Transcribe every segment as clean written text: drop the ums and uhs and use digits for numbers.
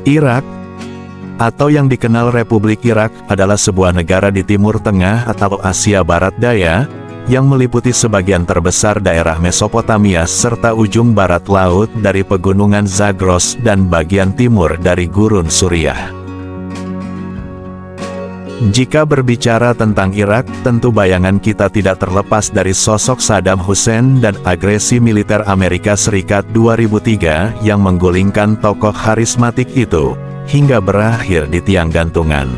Irak, atau yang dikenal Republik Irak, adalah sebuah negara di Timur Tengah atau Asia Barat Daya, yang meliputi sebagian terbesar daerah Mesopotamia serta ujung barat laut dari pegunungan Zagros dan bagian timur dari Gurun Suriah. Jika berbicara tentang Irak, tentu bayangan kita tidak terlepas dari sosok Saddam Hussein dan agresi militer Amerika Serikat 2003 yang menggulingkan tokoh karismatik itu, hingga berakhir di tiang gantungan.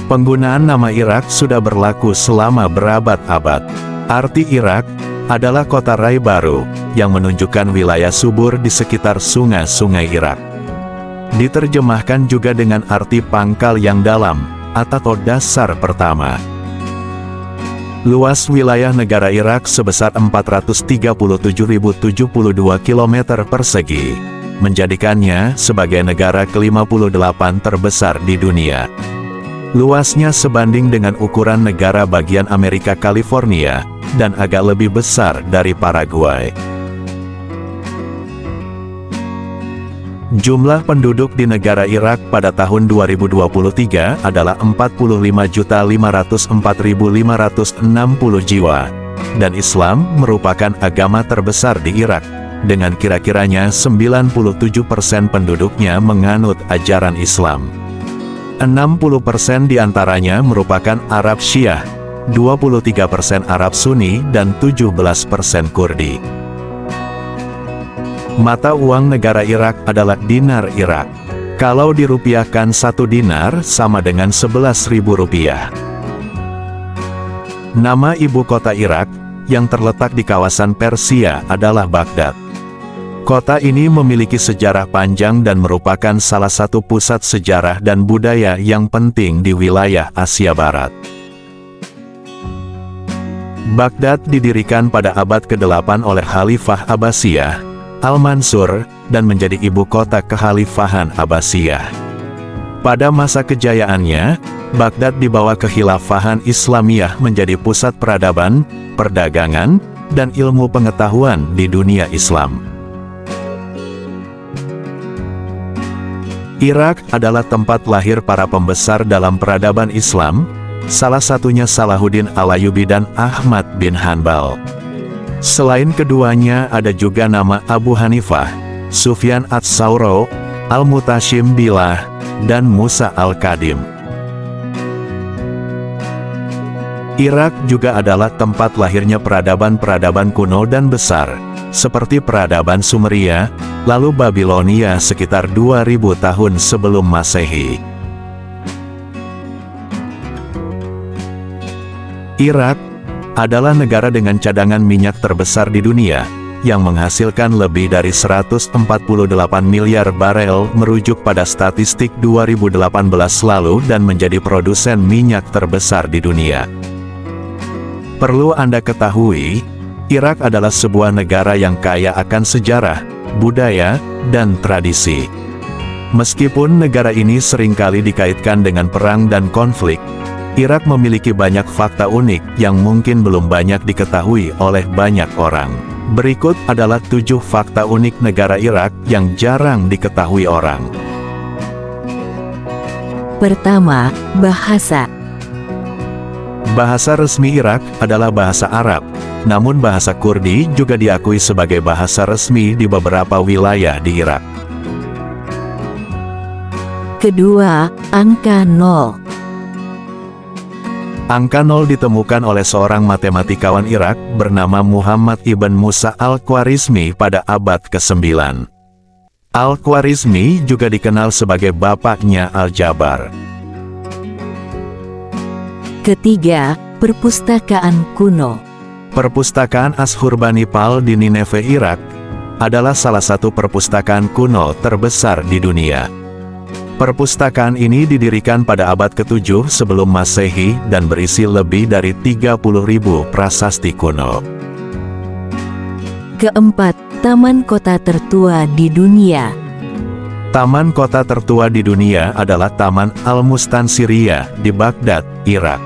Penggunaan nama Irak sudah berlaku selama berabad-abad. Arti Irak adalah kota rai baru, yang menunjukkan wilayah subur di sekitar sungai-sungai Irak. Diterjemahkan juga dengan arti pangkal yang dalam, atau dasar pertama. Luas wilayah negara Irak sebesar 437.072 km persegi, menjadikannya sebagai negara ke-58 terbesar di dunia. Luasnya sebanding dengan ukuran negara bagian Amerika California, dan agak lebih besar dari Paraguay. Jumlah penduduk di negara Irak pada tahun 2023 adalah 45.504.560 jiwa, dan Islam merupakan agama terbesar di Irak, dengan kira-kiranya 97% penduduknya menganut ajaran Islam. 60% diantaranya merupakan Arab Syiah, 23% Arab Sunni, dan 17% Kurdi. Mata uang negara Irak adalah dinar Irak. Kalau dirupiahkan 1 dinar sama dengan 11.000 rupiah. Nama ibu kota Irak, yang terletak di kawasan Persia, adalah Baghdad. Kota ini memiliki sejarah panjang dan merupakan salah satu pusat sejarah dan budaya yang penting di wilayah Asia Barat. Baghdad didirikan pada abad ke-8 oleh Khalifah Abbasiyah, Al-Mansur, dan menjadi ibu kota kekhalifahan Abbasiyah. Pada masa kejayaannya, Baghdad di bawah kekhilafahan Islamiyah menjadi pusat peradaban, perdagangan, dan ilmu pengetahuan di dunia Islam. Irak adalah tempat lahir para pembesar dalam peradaban Islam, salah satunya Salahuddin Al-Ayyubi dan Ahmad bin Hanbal. Selain keduanya ada juga nama Abu Hanifah, Sufyan ats-Tsauri, Al-Mutashim Billah, dan Musa Al-Kadim. Irak juga adalah tempat lahirnya peradaban-peradaban kuno dan besar, seperti peradaban Sumeria, lalu Babilonia sekitar 2000 tahun sebelum Masehi. Irak adalah negara dengan cadangan minyak terbesar di dunia, yang menghasilkan lebih dari 148 miliar barel merujuk pada statistik 2018 lalu dan menjadi produsen minyak terbesar di dunia. Perlu Anda ketahui, Irak adalah sebuah negara yang kaya akan sejarah, budaya, dan tradisi. Meskipun negara ini seringkali dikaitkan dengan perang dan konflik, Irak memiliki banyak fakta unik yang mungkin belum banyak diketahui oleh banyak orang. Berikut adalah 7 fakta unik negara Irak yang jarang diketahui orang. Pertama, bahasa. Bahasa resmi Irak adalah bahasa Arab. Namun bahasa Kurdi juga diakui sebagai bahasa resmi di beberapa wilayah di Irak. Kedua, angka 0. Angka 0 ditemukan oleh seorang matematikawan Irak bernama Muhammad ibn Musa al-Khwarizmi pada abad ke-9. Al-Khwarizmi juga dikenal sebagai bapaknya Al-Jabar. Ketiga, perpustakaan kuno. Perpustakaan Ashurbanipal di Nineveh, Irak, adalah salah satu perpustakaan kuno terbesar di dunia. Perpustakaan ini didirikan pada abad ke-7 sebelum Masehi dan berisi lebih dari 30.000 prasasti kuno. Keempat, taman kota tertua di dunia. Taman kota tertua di dunia adalah Taman Al-Mustansiriyah di Baghdad, Irak.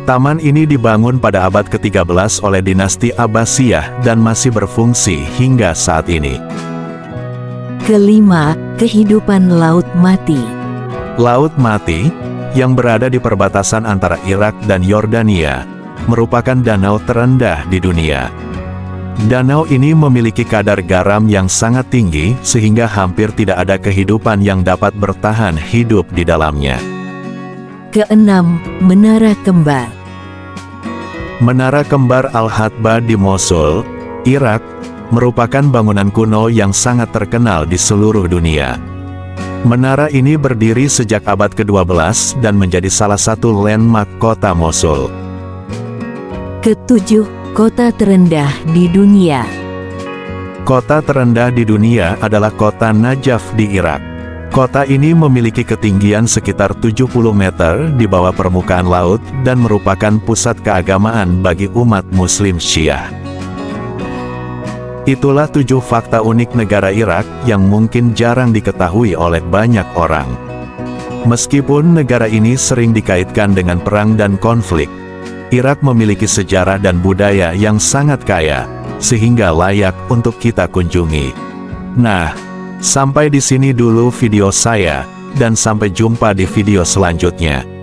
Taman ini dibangun pada abad ke-13 oleh dinasti Abbasiyah dan masih berfungsi hingga saat ini. Kelima, Kehidupan Laut Mati. Laut Mati, yang berada di perbatasan antara Irak dan Yordania, merupakan danau terendah di dunia. Danau ini memiliki kadar garam yang sangat tinggi sehingga hampir tidak ada kehidupan yang dapat bertahan hidup di dalamnya. Keenam, Menara Kembar. Menara Kembar Al-Hatba di Mosul, Irak, merupakan bangunan kuno yang sangat terkenal di seluruh dunia. Menara ini berdiri sejak abad ke-12 dan menjadi salah satu landmark kota Mosul. Ketujuh, Kota Terendah di Dunia. Kota terendah di dunia adalah kota Najaf di Irak. Kota ini memiliki ketinggian sekitar 70 meter di bawah permukaan laut dan merupakan pusat keagamaan bagi umat Muslim Syiah. Itulah 7 fakta unik negara Irak yang mungkin jarang diketahui oleh banyak orang. Meskipun negara ini sering dikaitkan dengan perang dan konflik, Irak memiliki sejarah dan budaya yang sangat kaya, sehingga layak untuk kita kunjungi. Nah, sampai di sini dulu video saya, dan sampai jumpa di video selanjutnya.